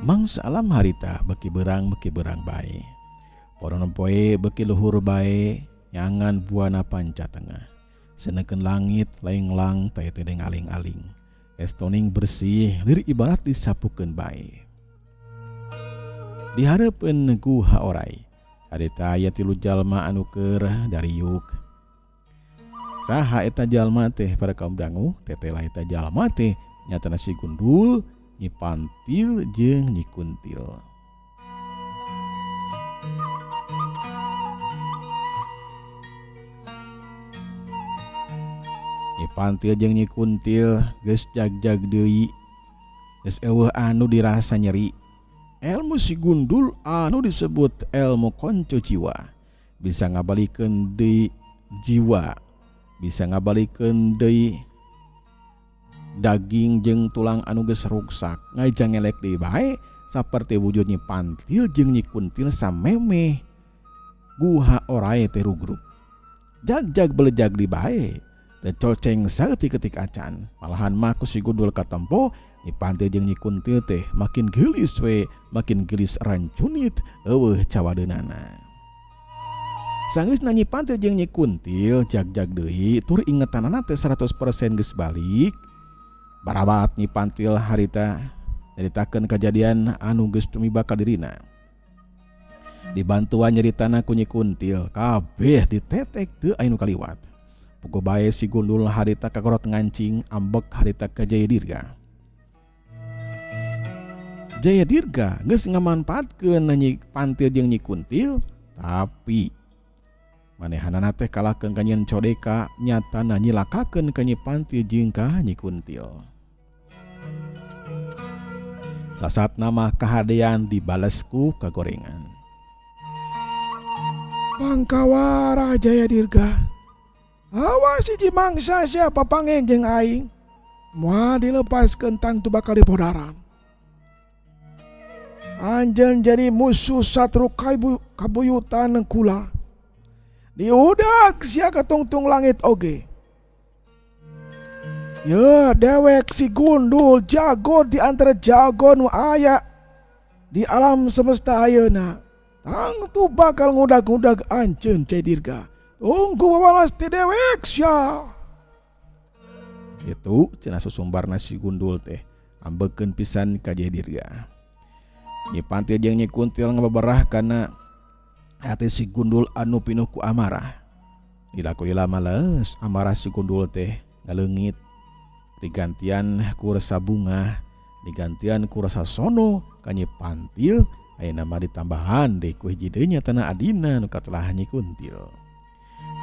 Mangsa alam harita beki berang bae. Poronon poe beki luhur bae nyangan buana panca tengah. Seneken langit laing-lang taya tedeng aling-aling. Estoning bersih lir ibarat disapukeun bae. Dihareupeun guha orai. Harita aya 3 jalma anu keur dariuk. Saha eta jalma teh para kaum dangu, tetela eta jalma teh nyatana si Gundul, Nyi Pantil jeung Nyi Kuntil. Nyi Pantil jeung Nyi Kuntil geus jag-jag deui. Geus eueuh anu dirasa nyeri. Elmu si Gundul anu disebut elmu konco jiwa. Bisa ngabalikeun deui jiwa. Bisa ngabalikeun deui daging jeung tulang anu geus ruksak. Ngajang elek deui bae saperti wujud Nyi Pantil jeung Nyi Kuntil samemeh. Guha orai teh rugrug. Jag-jag belejag di bae. Teu coceng saeutik-eutik acan. Malahan mah ku si Gundul katempo Nyi Pantil jeung Nyi Kuntil teh makin geulis we, makin geulis rancunit eueuh cawadeunana. Sanggeusna Nyi Pantil jeung Nyi Kuntil jag-jag deui tur ingetanana teh 100% geus balik. Barabat Nyi Pantil harita nyaritakeun kajadian anu geus tumiba ka dirina. Dibantuan nyaritana ku Nyi Kuntil, kabeh ditetek teu aya nu kaliwat. Puguh bae si Gundul harita kagorot ngancing, ambek harita ka Jaya Dirga. Jaya Dirga geus ngamanfaatkeun Nyi Pantil jeung Nyi Kuntil, tapi manehanana teh kalahkeun ka Nyen Codeka, nyatana nyilakakeun ka Nyi Pantil jeung ka Nyi Kuntil. Sasatna mah kahadean dibalesku kagorengan. Pangkawara Jaya Dirga, awas hiji mangsa siapa pangenjeng aing, moal dilepaskeun tang tu bakal dipodaran. Anjeun jadi musuh satru kabuyutan kula. Diudak sia katungtung langit oge. Ya dewek si Gundul jago di antara jago nu aya di alam semesta ayeuna. Tang tu bakal ngudag-ngudag anceun Jaya Dirga. Tunggu babalas ti dewek sia. Itu cenah susumbarna si Gundul teh ambekeun pisan ka Jaya Dirga. Nyi Pantil jeung Nyi Kuntil ngababarah kana hati si Gundul anu pinuh ku amarah. Dilaku lila males amarah si Gundul teh ngaleungit. Digantian ku rasa bunga, digantian ku rasa sono ka Nyi Pantil, ayeuna mah ditambahan deui ku hiji deui nyatana adina nu katelah Nyi Kuntil.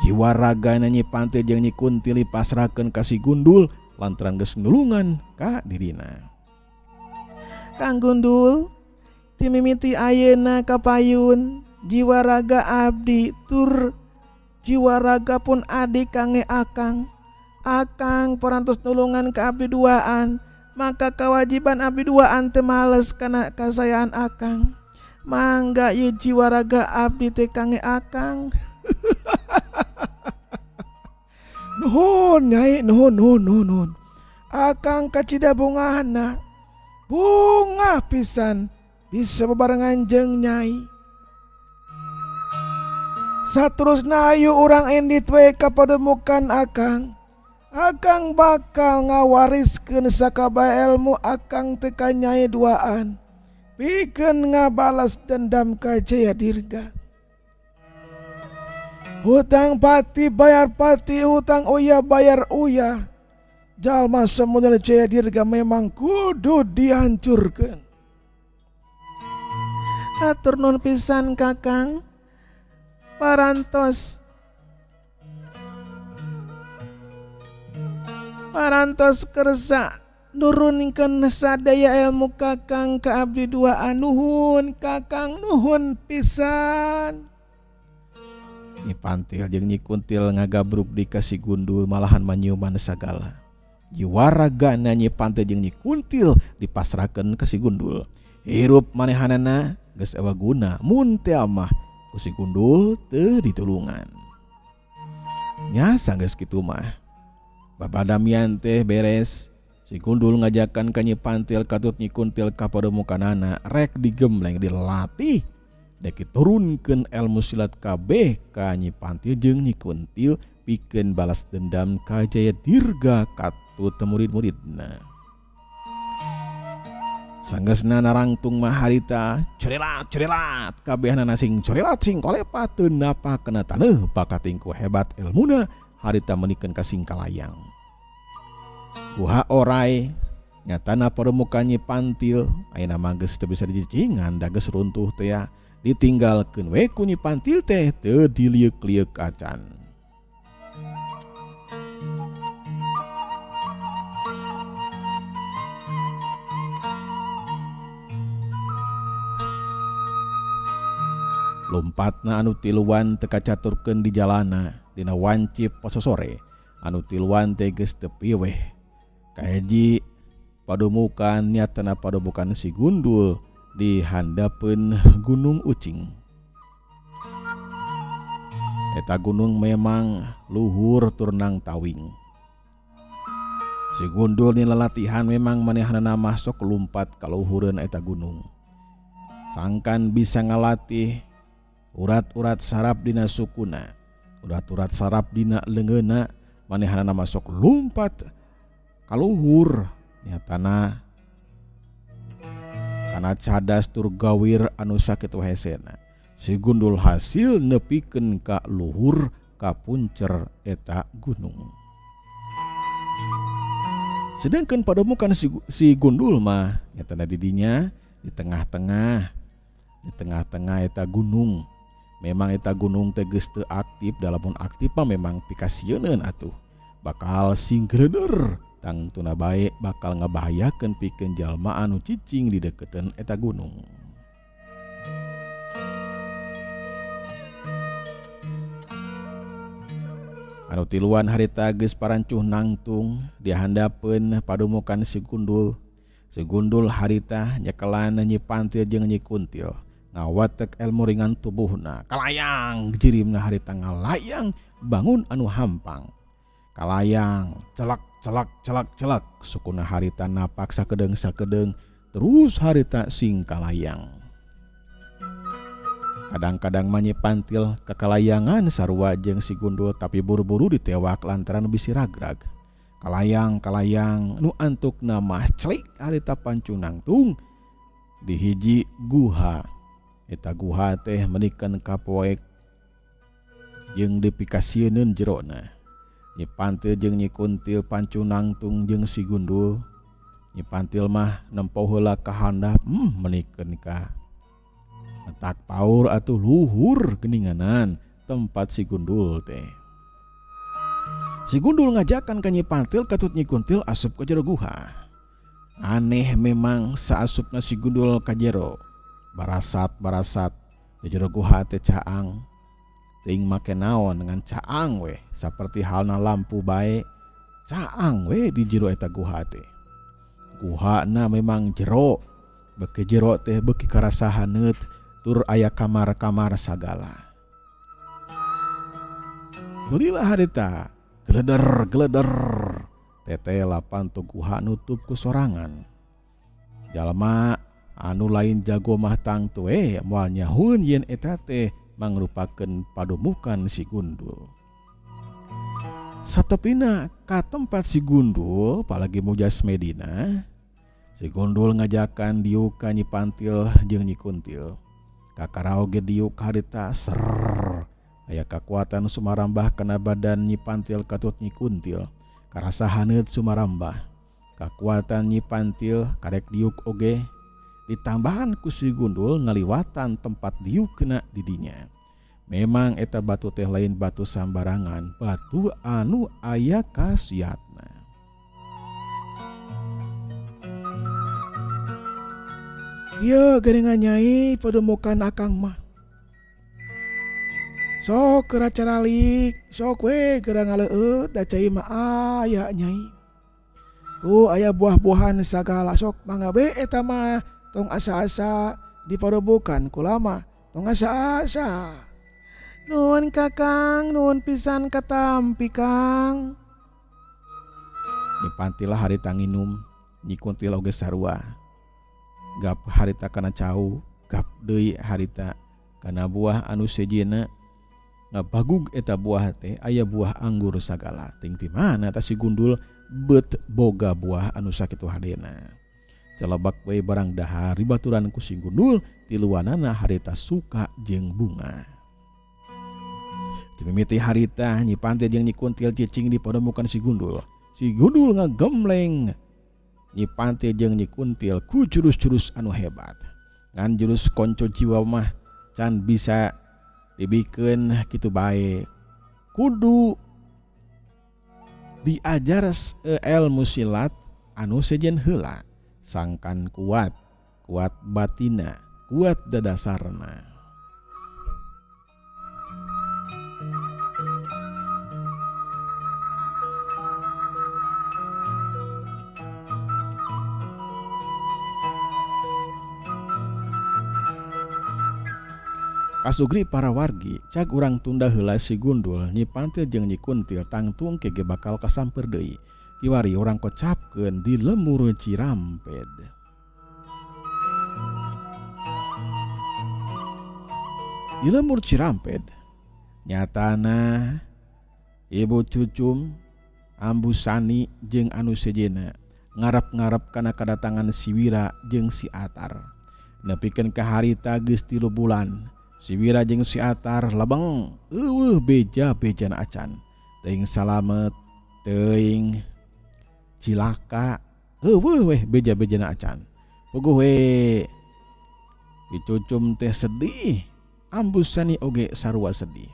Jiwa ragana Nyi Pantil jeung Nyi Kuntil dipasrahkeun ka si Gundul lantaran geus nulungan ka dirina. Kang Gundul, ti mimiti ayeuna kapayun, jiwa raga abdi tur jiwa raga pun adik kange akang. Akang perantos nulungan ke abdi duaan, maka kewajiban abdi duaan teu males kana kasayaan akang. Mangga ieu jiwa raga abdi teh kange akang. Nuhun Nyai, nuhun. Akang kacida bungahna. Bunga pisan bisa bebarengan jeung Nyai. Saterusna ayu urang endit we kapademukan akang. Akang bakal ngawariskeun sakabeh ilmu akang teh ka Nyai duaan. Pikeun ngabalas dendam ka Jaya Dirga. Hutang pati bayar pati, hutang uyah bayar uyah. Jalma samudana Jaya Dirga memang kudu dihancurkeun. Hatur nuhun pisan Kakang. Parantos kersa nurunkeun sadaya ilmu Kakang ka abdi duaan. Nuhun Kakang, nuhun pisan. Nyi Pantil jeung Nyi Kuntil ngagabruk di ka si Gundul malahan manyuman sagala. Jiwa ragana Nyi Pantil jeung Nyi Kuntil dipasrahkeun ka si Gundul. Hirup manehanana geus eueuh guna mun teu mah ku si Gundul teu ditulungan. Nya sanggeus kitu mah babadamian teh beres, Si Gundul ngajakan ka Nyi Pantil katut Nyi Kuntil ka pademukanana rek digembleng dilatih dek turunkeun ilmu silat kabeh ka Nyi Pantil jeung Nyi Kuntil pikeun balas dendam ka Jayadirga katut murid-muridna. Sanggeusna narangtung mah harita corelat kabehna sing corelat sing kolepat teu napakeun taneuh bakatingku hebat ilmuna harita menikeun ka Singkalayang. Guha orai nyatana paremukan Nyi Pantil ayeuna mah geus teu bisa dijicingan da geus runtuh teh ya ditinggalkeun we ku Nyi Pantil teh teu diliuk-liuk acan. Lompatna anu tiluan teu kacaturkeun di jalana dina wancip poso sore anu tiluan teh geus teu piweh kahiji pademukan nyatana pademukan si Gundul di handapeun Gunung Ucing. Eta gunung memang luhur turnang tawing. Si Gundul ni lalatihan memang manehna masuk lumpat ka luhureun eta gunung. Sangkan bisa ngalatih urat-urat saraf dina sukuna, urat-urat saraf dina leungeunna manehna masuk lumpat ka luhur nyatana kana cadas tur gawir anu sakitu hesena. Si Gundul hasil nepikeun ka luhur ka puncer eta gunung. Sedangkan pademukan si Gundul mah nyatana didinya di tengah-tengah eta gunung. Memang eta gunung teh geus teu aktif, dalamun aktif mah memang pikasieun atuh. Bakal singgreuner tangtuna bae bakal ngabahayakeun pikeun jalma anu cicing di dekeun eta gunung. Anu tiluan harita geus parancuh nangtung di handapeun pademukan si Gundul. Si Gundul harita nyekelan Nyi Pantil jeung Nyi Kuntil ngawatek ilmu ringan tubuhna. Kalayang jirimna harita ngalayang bangun anu hampang. Kalayang celak sukuna harita napak sakedeung terus harita sing kalayang. Kadang-kadang Nyi Pantil kekalayangan sarua jeung si Gundul tapi buru-buru ditewak lantaran bisi ragrag. Kalayang nu antukna mah celik harita pancu nangtung di hiji guha. Eta guha teh menikeun ka poek jeung dipikasieun jerona. Nyi Pantil jeung Nyi Kuntil pancu nangtung jeung si Gundul. Nyi Pantil mah nempo heula ka handap menikeun ka letak paur atuh luhur geninganan tempat si Gundul teh. Si Gundul ngajakan ka Nyi Pantil katut Nyi Kuntil asup ka jero guha. Aneh memang saasupna si Gundul ka jero. Barasat di jero guha teh caang. Teuing make naon dengan caang we, saperti halna lampu bae. Caang we di jero eta guha teh. Guhana memang jero. Beuki jero teh beuki karasahaneut tur aya kamar-kamar sagala. Tulilah harita gleder teteh lapan tu guha nutup ku sorangan. Jalma anu lain jago mah tangtu moal nyahun yen eta teh mangrupakeun pademukan si Gundul. Satepina ka tempat si Gundul palagi mujas Medina, si Gundul ngajakan diuk ka Nyi Pantil jeung Nyi Kuntil. Kakarao ge diuk harita ser aya kakuatan sumarambah kana badan Nyi Pantil katut Nyi Kuntil. Karasahaneut sumarambah. Kakuatan Nyi Pantil karek diuk oge ditambahan ku si Gundul ngaliwatan tempat diukna didinya. Memang eta batu teh lain batu sambarangan, batu anu aya khasiatna. Ieu geuningan Nyai pademukan akang mah. Sok keur caralik, sok we keur ngaleueut da cai mah aya Nyai. Tuh aya buah-buahan sagala sok mangga be eta mah tong asa-asa dipademukan kulama tong asa-asa. Nuhun Kakang, nuhun pisan katampi Kang. Nyipantilah harita nginum, Nyi Kuntil oge sarua. Gap harita kana cau, gap deui harita kana buah anu sejenna ngabagug eta buah teh aya buah anggur sagala. Ting ti mana ta si Gundul beut boga buah anu sakitu hadena. Calabak we barang dahar ribaturan ku si Gundul tiluanana harita suka jeung bunga. Timimiti harita Nyi Pantil jeung Nyi Kuntil cicing di pademukan si Gundul. Si Gundul ngagemleng Nyi Pantil jeung Nyi Kuntil ku jurus-jurus anu hebat. Ngan jurus konco jiwa mah can bisa dibikeun kitu bae. Kudu diajar ilmu silat anu sejen heula. Sangkan kuat batina, kuat dadasarna. Kasugri para wargi cag urang tunda heula si Gundul, Nyi Pantil jeung Nyi Kuntil tangtung kege bakal kasamper deui. Kiwari urang kocapkeun di Lemur Ciramped. Di Lemur Ciramped nyatana Ibu Cucum, Ambu Sani jeung anu sejenna ngarep-ngarep kana kadatangan si Wira jeung si Atar. Nepikeun ka harita geus 3 bulan. Si Wira jeung si Atar lebeng beja-bejana acan. Teuing salamet, teuing cilaka, weh beja-bejana acan. Puguh we Dicucum teh sedih, Ambu Sani oge sarua sedih.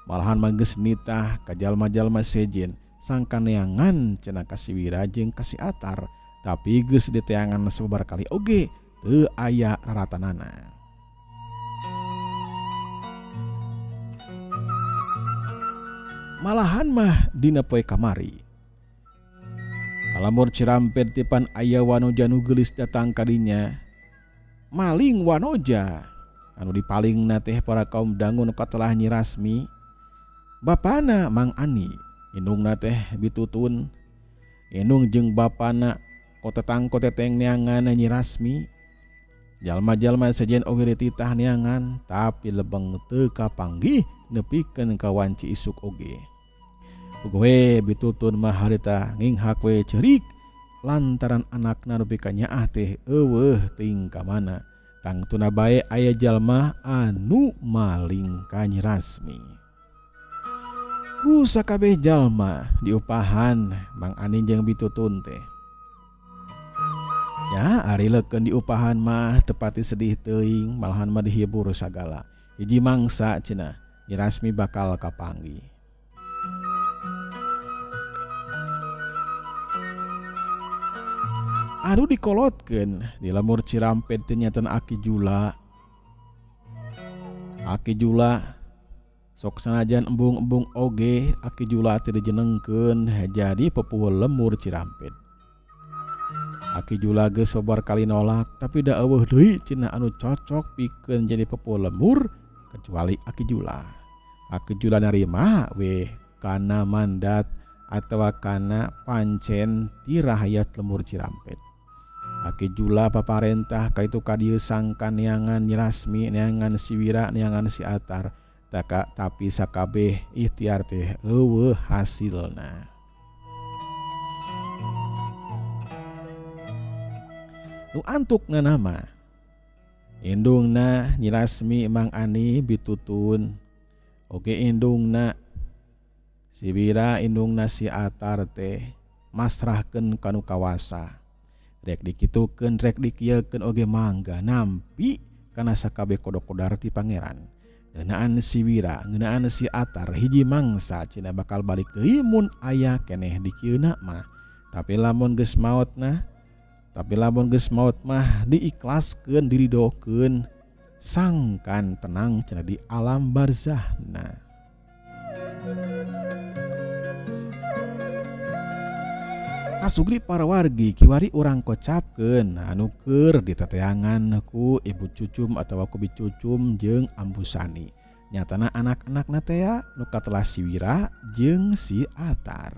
Malahan manggeus nitah ka jalma-jalma sejen sangka neangan cenah ka si Wira jeung ka si Atar, tapi geus diteangan sababar kali oge teu aya raratanana. Malahan mah dina poe kamari Kalamur Ciramped tipan aya wanoja nu geulis datang kadinya. Maling wanoja anu dipalingna teh para kaum dangu nu katelah Nyi Rasmi. Bapana Mang Ani, indungna teh Bitutun. Indung jeung bapana kotetang-koteteng neangan Nyi Rasmi. Jalma-jalma sejen oge dititah neangan, tapi lebeng teu kapanggih nepikeun ka wanci isuk oge. Puguh Bitutun mah harita nginghak we ceurik lantaran anakna nepi ka nyaah teh eueuh ting ka mana. Tangtuna bae aya jalma anu maling ka Nyi Rasmi. Ku sakabeh jalma diupahan Mang Ani jeung Bitutun teh. Ya ari leukeun diupahan mah tepati sedih teuing, malahan mah dihibur sagala. Hiji mangsa cenah Nyi Rasmi bakal kapanggih. Anu dikolotkeun di Lemur Ciramped teh nyaten Aki Jula. Aki Jula sok sanajan embung-embung oge, Aki Jula teh dijenengkeun jadi pepueuh Lemur Ciramped. Aki Jula geus sabar kali nolak, tapi da eueuh deui cenah anu cocok pikeun jadi pepueuh lemur kecuali Aki Jula. Aki Jula narima we kana mandat atawa kana pancen ti rakyat Lemur Ciramped. Aki Jula paparentah kaitu ka dieu sangkan neangan Nyi Rasmi, neangan si Wira, neangan si Atar. Tapi sakabeh ikhtiar teh eueuh hasilna. Nu antukna nama indungna Nyi Rasmi, Mang Ani, Bitutun, oge indungna si Wira, indungna si Atar teh masrahkeun kanu kawasa. Rek dikitukeun, rek dikieukeun oge mangga nampi kana sakabeh kodok-kodar ti pangeran. Ngeunaan si Wira, ngeunaan si Atar hiji mangsa cenah bakal balik deui mun aya keneh dikieuna mah. Tapi lamun geus maot mah diikhlaskeun, diridokeun, sangkan tenang cenah di alam barzahna. Kasugri para wargi kiwari urang kocapkeun anu keur diteteangan ku Ibu Cucum atawa ku Bicucum jeung Ambu Sani. Nyatana anak-anakna teh nu katelah si Wira jeung si Atar.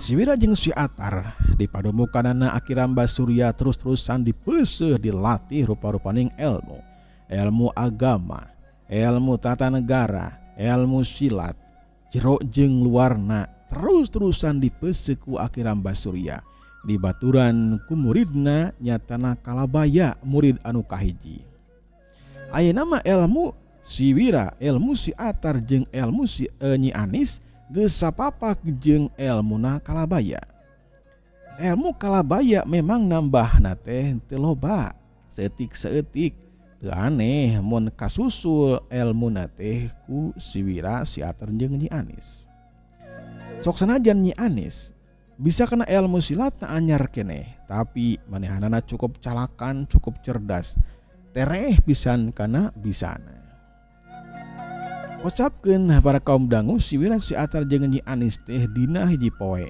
Si Wira jeung si Atar di pademukanana Aki Ramba Surya terus-terusan dipeuseuh dilatih rupa-rupaning ilmu agama, ilmu tata negara, ilmu silat, jero jeung luarna terus-terusan dipeuseuh ku Aki Ramba Surya. Dibaturan ku muridna nyatana kalabaya murid anu kahiji. Ayeuna mah ilmu si Wira, ilmu si Atar jeung ilmu si Nyi Anis geus sapapak jeung ilmuna kalabaya. Ilmu kalabaya memang nambahna teh teu loba, saeutik-saeutik, teu aneh mun kasusul ilmuna teh ku si Wira, si Atar jeung Nyi Anis. Sok sanajan Nyi Anis bisa kena ilmu silatna anyar keneh, tapi manehanana cukup calakan, cukup cerdas, tereh pisan kana bisana. Ucapkeun para kaum dangu si Wira, si Atar jeung Nyi Anis teh dina hiji poe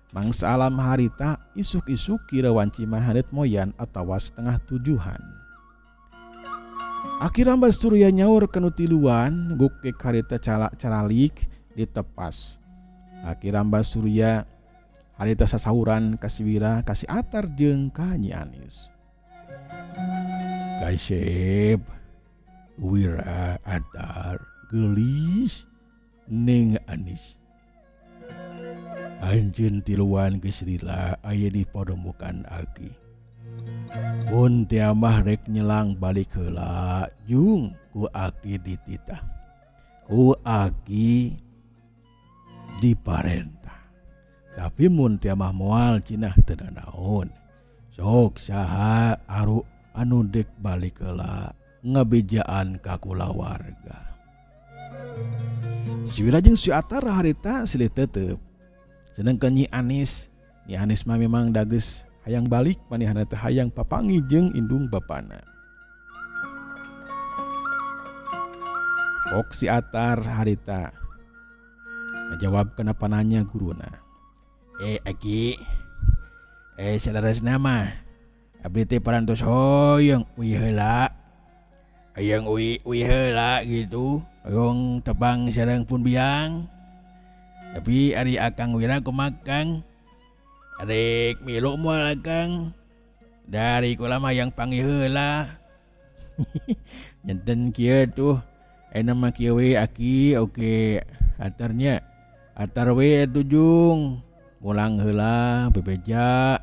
mangsa alam harita isuk-isuk kira wanci mahareut moyan atawa setengah tujuhan. Aki Ramba Surya nyaur kanu tiluan gukek harita caralik ditepas. Aki Ramba Surya harita sasahuran ka si Wira, ka si Atar jeung ka Nyi Anis. Kasep Wira Atar gelis Neng Anis, anjeun tiluan geus lila aya di pademukan Aki. Mun teu mah rek nyelang balik heula jung ku Aki dititah, ku Aki diparentah. Tapi mun teu mah moal cenah teu naon, sok saha anu dek balik heula ngabejaan ka kulawarga. Si Wira jeung si Atar harita silih teuteup. Sedangkan Nyi Anis mah memang dageus hayang balik, manehna teh hayang papangi jeung indung bapana. Pok si Atar harita ngajawab kenapa nanya guruna. Aki, saudara mah abdi teh parantos hoyong uih heula. Hayang uih heula gitu. Hoyong tebang sareng pun biang. Tapi ari Akang Wira kumakang arek milu moal Akang dari kula mah yang panggih heula. Nyenten kieu tuh aya mah kieu we Aki oke Atarnya Atar we tujung mulang heula bebeja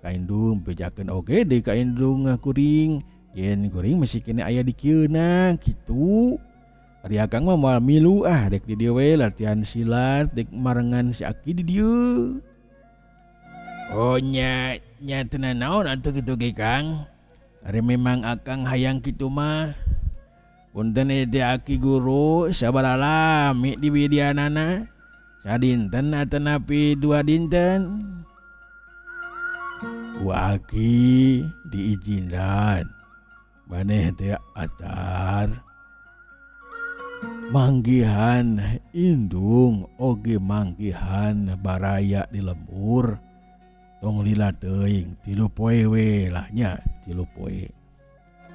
ka indung bejakeun oge deui ka indung kuring yen kuring masih kene aya di kieuna kitu. Ari Akang mah moal milu dek di dieu we latihan silat dek marengan si Aki di dieu. Oh nya teu naon atuh kitu ge Kang. Ari memang Akang hayang kitu mah. Punten teh Aki guru sabaraha lami di widyanana? Sadinten atau napi 2 dinten? Ku Aki diizinkan. Maneh teh Atar manggihan indung oge manggihan baraya di lembur tong lila teuing 3 poe we lah nya 3 poe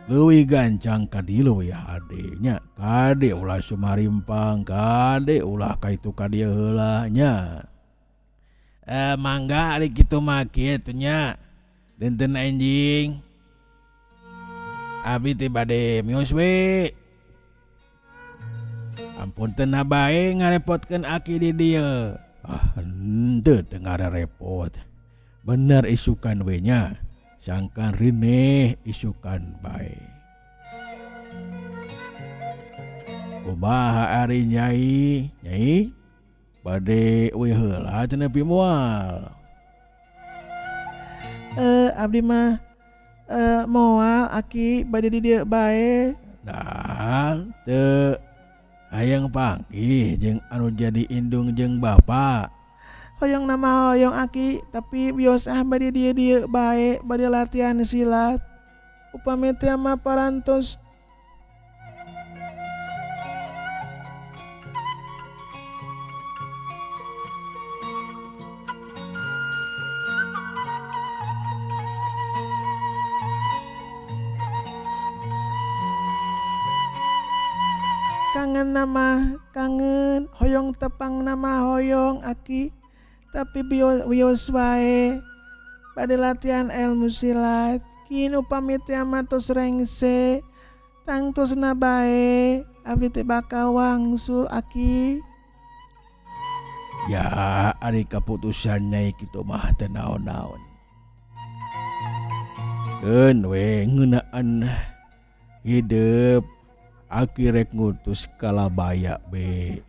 leuwih gancang ka dieu we hade nya kade ulah sumarimpang kade ulah kaitu ka dieu heula nya. Mangga ari kitu mah kitu nya dinten anjing abi teh bade mios we. Ampun teu na bae ngarepotkeun Aki di dieu. Henteu teu ngarepot. Bener isukan we nya. Sangkan rineh isukan bae. Kumaha ari Nyai? Nyai bade we heula teu nepi moal. Abdi mah moal Aki bade di dieu bae. Nah, teu hayang panggih jeung anu jadi indung jeung bapa. Hoyong nama hoyong Aki, tapi bios bade dieu bae bade latihan silat. Upami teh mah parantos. Kangen nama kangen hoyong tepang nama hoyong Aki Tapi wios wae pada latihan ilmu silat kinu pamit matos rengse tangtos nabae abdi teh bakal wangsul aki. Ya ari kaputusan nyai kitu mah teu naon-naon. Keun we ngeunaan hidup aki rek ngutus kalabaya be.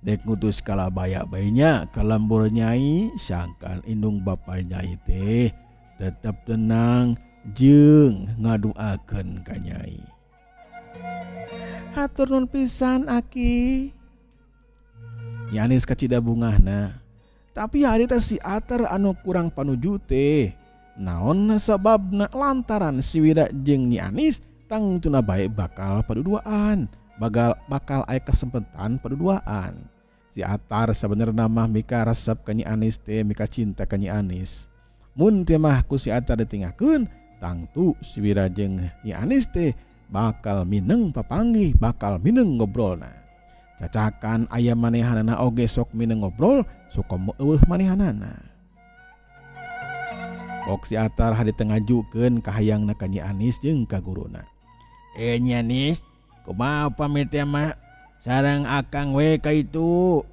Dek ngutus kalabaya bae nya kalambur nyai sangkan indung bapa nyai teh tetap tenang jeung ngaduakeun ka nyai. Hatur nun pisan aki. Nyi Anis kacida bungahna. Tapi hari teh si Atar anu kurang panuju teh. Naon sababna lantaran si Wira jeung Nyi Anis tangtuna bae bakal paduduaan. Bakal aya kesempatan paduduaan. Si Atar sabenerna mah mika resep ka Nyi Anis teh, mika cinta ka Nyi Anis. Mun teh mah ku si Atar ditinggalkeun, tangtu si Wira jeung Nyi Anis teh bakal mineng papanggih, bakal mineng ngobrolna. Cacakan aya manehanana oge sok mineng ngobrol, sok eueuh manehanana. Pok si Atar hade teu ngajukeun kahayangna ka Nyi Anis jeung ka guruna. Nyi Anis, kumaha pamit teh mah? Sareng akang we ka itu.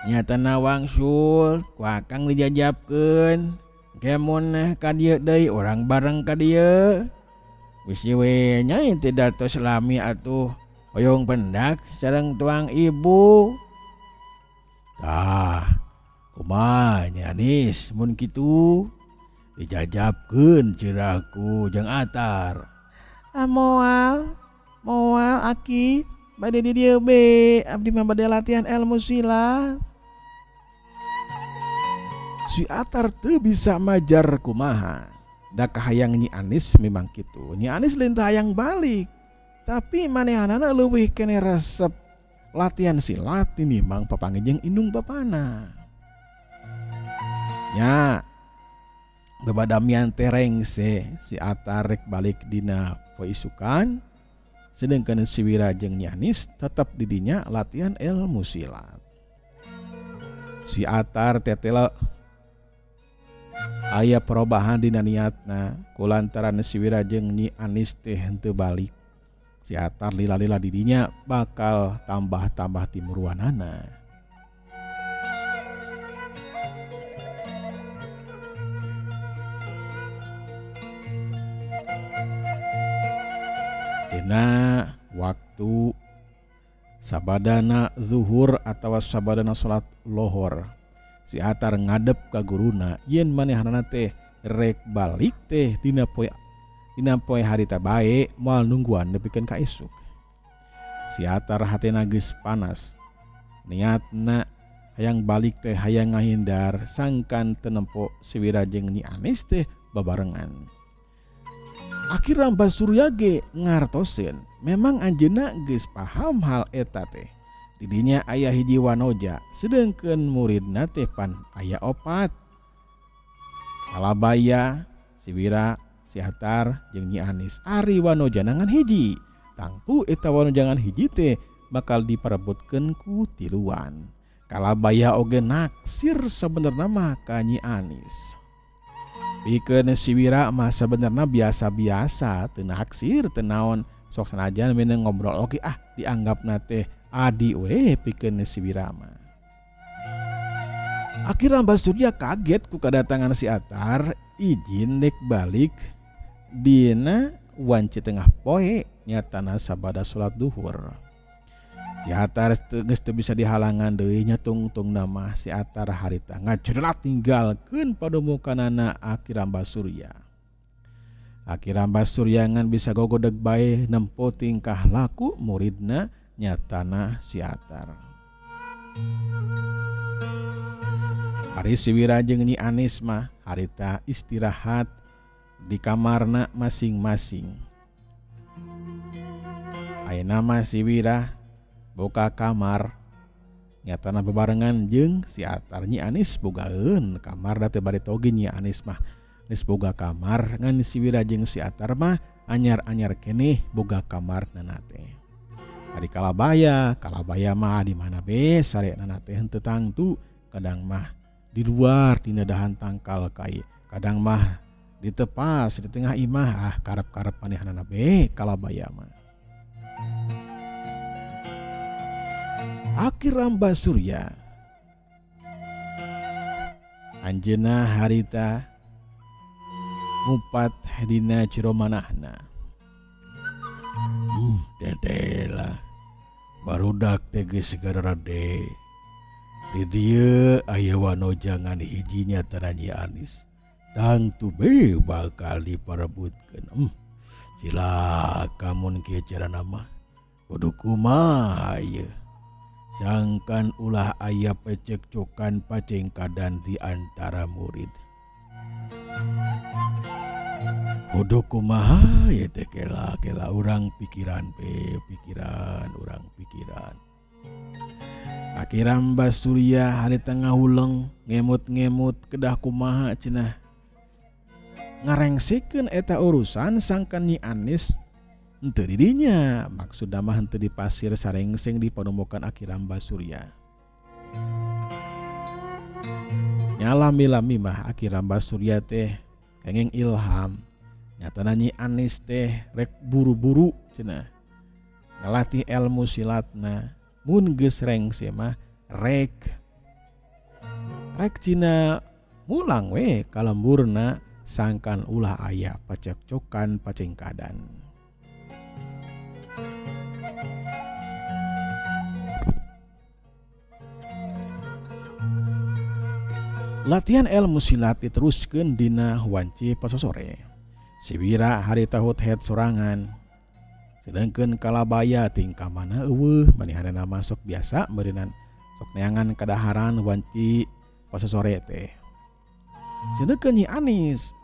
Nyatana wangsul, ku akang dijajabkeun. Kemun ka dieu deui urang bareng ka dieu. Wis we nyai teh datos lami atuh. Hoyong pendak sareng tuang ibu. Tah, kumaha Nyi Anis mun kitu? Dijajabkeun ceuraku jeung Atar. Moal aki bade di dieu be abdi mah bade latihan ilmu silat. Si Atar teu bisa majar kumaha. Da kahayang Nyi Anis memang kitu. Nyi Anis lain teu hayang balik. Tapi manehanana leuwih keneh resep latihan silat tinimbang papanggih jeung indung bapana. Nya babadamian terengse si Atar rek balik dina poe isukan. Sedangkan si Wira jeung Nyi Anis tetap di dinya latihan ilmu silat. Si Atar tetela aya perubahan dina niatna kulantaran si Wira jeung Nyi Anis teh henteu balik. Si Atar lila-lila di dinya bakal tambah-tambah timuruanana. Dina waktu sabadana zuhur atawa sabadana salat lohor, si Atar ngadep ka guruna yen manehanana teh rek balik teh dina poe harita bae moal nungguan nepikeun ka esuk. Si Atar hatena geus panas. Niatna hayang balik teh hayang ngahindar sangkan teu nempo si Wira jeung Nyi Anis teh babarengan. Akhirna Mbah Surya ge ngartoseun, memang anjeunna geus paham hal eta teh. Di dinya aya hiji wanoja, sedengkeun muridna teh pan aya 4. Kalabaya, si Wira, si Atar jeung Nyi Anis. Ari wanoja nangan hiji. Tangtu eta wanojangan hiji teh bakal diperebutkeun ku tiluan. Kalabaya oge naksir sabenerna mah ka Nyi Anis. Pikeun si Wira mah sabenerna biasa-biasa, teu naksir teu naon, sok sanajan mineng ngobrol oge dianggapna teh adi we pikeun si Wira mah. Akhirna Mbah Surya kaget ku kedatangan si Atar, izin dek balik dina wanci tengah poe nyatana sabada salat duhur. Si Atar geus teu bisa dihalangan deui nya tungtung nama si Atar harita ngacerelat tinggalkeun padomukanana akhirna Mbah Surya. Akhirna Mbah Surya ngan bisa gogodeg bae nempo tingkah laku muridna nyatana si Atar. Hari si Wira jeung Nyi Anis mah harita istirahat di kamarna masing-masing. Ayeuna mah si Wira boga kamar nyatana bebarengan jeung si Atar. Nyi Anis bogaeun kamar da teu bari toge Nyi Anis mah geus boga kamar ngan si Wira jeung si Atar mah anyar-anyar keneh boga kamar nana teh. Ari kalabaya mah di mana be sarenana teh henteu tangtu kadang mah di luar dina dahan tangkal kai, kadang mah ditepas di tengah imah karep-karep manehanana be kalabaya mah. Aki Ramba Surya anjeunna harita ngupat dina ciro manahna. Tetela barudak teh geus garade. Di dieu aya wanojangan hijinya Nyi Anis. Tangtu be bakal diparebutkeun. Silaka mun kieu carana mah. Kudu kumaha ieu? Sangkan ulah aya pecekcokan pacengkadan di antara murid. Kudu kumaha ya teh kela urang pikiran urang pikiran. Aki Ramba Surya hari tengah uleng ngemut-ngemut kedah kumaha cenah. Ngarengsikeun eta urusan sangkan Nyi Anis henteu di dinya, maksudna mah henteu di pasir sarengseng di panemukan Aki Ramba Surya. Nyalami-lami mah Aki Ramba Surya teh kenging ilham. Nyatana Nyi Anis teh rek buru-buru cenah ngalatih ilmu silatna. Mun geus rengse mah rek cina mulang we kalemburna sangkan ulah aya pacekcokan pacengkadan. Latihan ilmu silat diteruskeun dina wanci pasosore. Si Wira harita hut-het sorangan. Sedangkan kalabaya tingkah mana eueuh manehanana masuk biasa meureunan sok neangan kadaharan wanci pasosore teh. Sedangkan Nyi Anis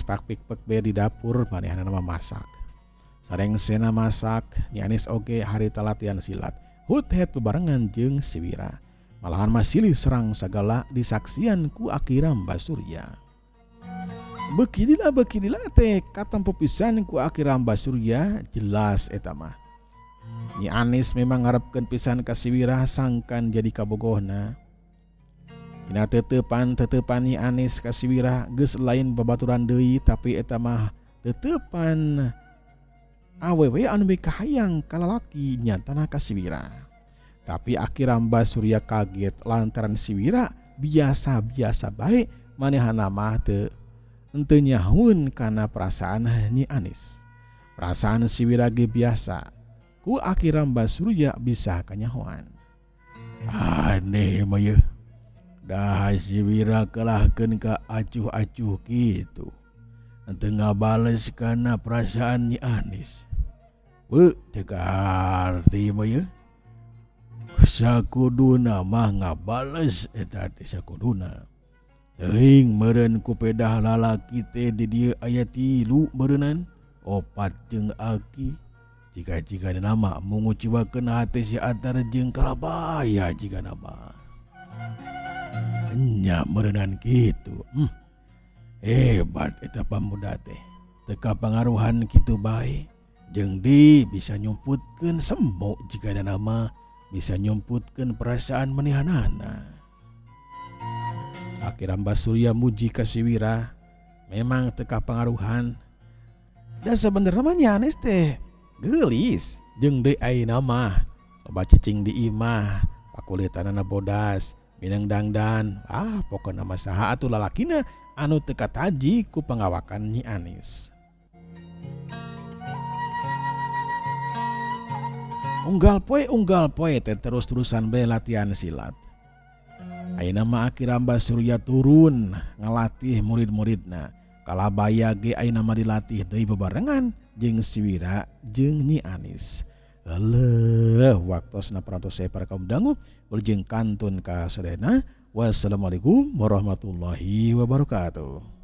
pakpik-pek be di dapur manehanana masak. Sarengsena masak Nyi Anis oge harita latihan silat. Hut-het bebarengan jeung si Wira. Malahan masilih serang sagala disaksian ku Aki Ramba Surya. Bekidila teh katampo pisan ku Aki Ramba Surya jelas eta mah. Nyi Anis memang ngarepkeun pisan ka si Wira sangkan jadi kabogohna. Dina teutepan Nyi Anis ka si Wira geus lain babaturan deui tapi eta mah teutepan awewe anu kahayang ka lalaki nyatana ka si Wira. Tapi Aki Ramba Surya kaget lantaran si Wira biasa-biasa bae manehana mah teu nyahun kana perasaan Nyi Anis. Perasaan si Wira ge biasa. Ku Aki Ramba Surya bisa kanyahoan. Aneh mah ye. Dah si Wira kelahkeun ka acuh-acuh kitu. Henteu ngabales kana perasaan Nyi Anis. Teu arti mah ye. Sakuduna mah ngabales eta teh sakuduna. Teuing meureun ku pedah lalaki teh di dieu aya 3 meureunan, 4 jeung Aki. Jika nama menguciwakeun hate si Atar jeung kalabaya jika nama. Nya meureunan kitu. Hebat eta pamuda teh. Teu kapangaruhan kitu bae. Jeung di bisa nyumputkeun semu jika nama bisa nyumputkeun perasaan manehanana. Aki Ramba Surya muji ka si Wira memang teu kapangaruhan. Da sabenerna mah Nyi Anis teh geulis jeung deui ayeuna mah loba cicing di imah, pakulitanana bodas, minang dangdan. Pokona mah saha atuh lalakina anu teu kataji ku pangawakan Nyi Anis. Unggal poe teh terus-terusan bae latihan silat. Ayeuna mah Aki Ramba Surya turun ngalatih murid-muridna. Kalabaya ge ayeuna mah dilatih deui bebarengan jeung si Wira jeung Nyi Anis. Heueuh waktosna parantos saya para kaum dangu beljeng kantun ka sadayana. Wassalamualaikum warahmatullahi wabarakatuh.